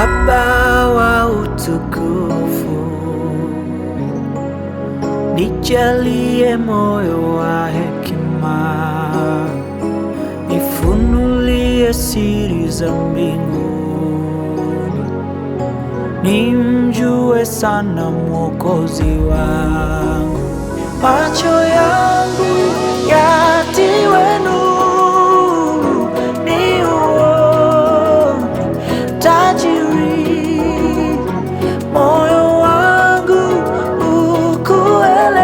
Baba wa utukufu, nijalie moyo wa hekima, nifunulie siri za mbinguni, nimjue sana Mwokozi wangu. Macho yangu yatiwe nuru, niuone tajiri, moyo wangu ukuelewe,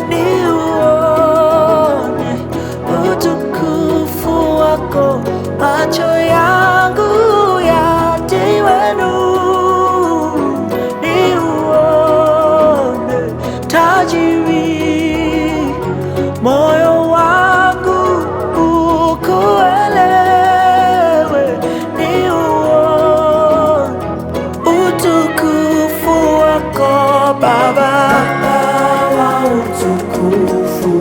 niuone utukufu wako. Macho yangu yatiwe nuru, niuone tajiri, moyo wangu ukuelewe, niuone utukufu wako. Baba wa utukufu,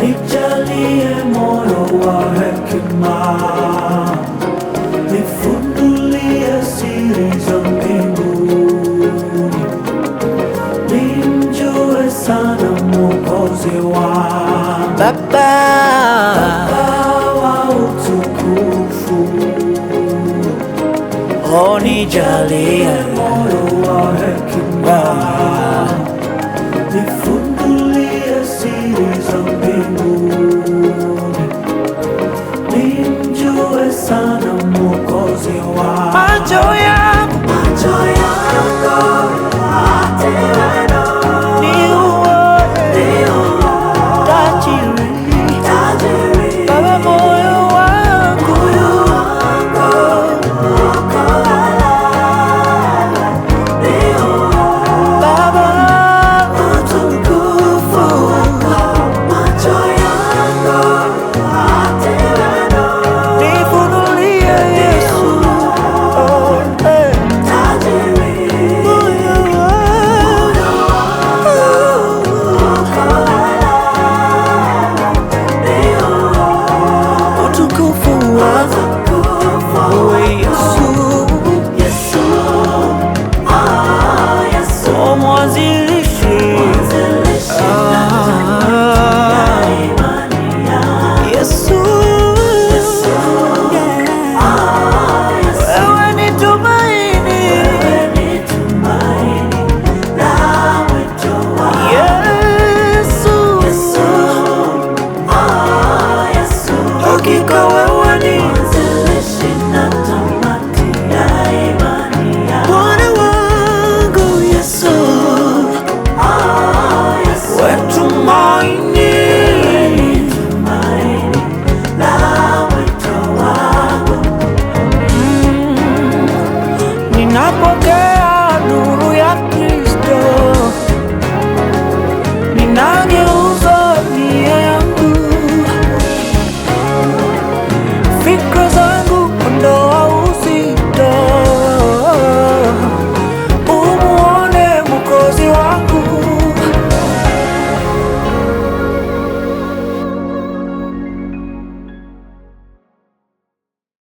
nijalie moyo wa hekima, nifunulie siri za mbinguni, nimjue sana Mwokozi wangu. Baba wa utukufu, nijalie moyo wa hekima,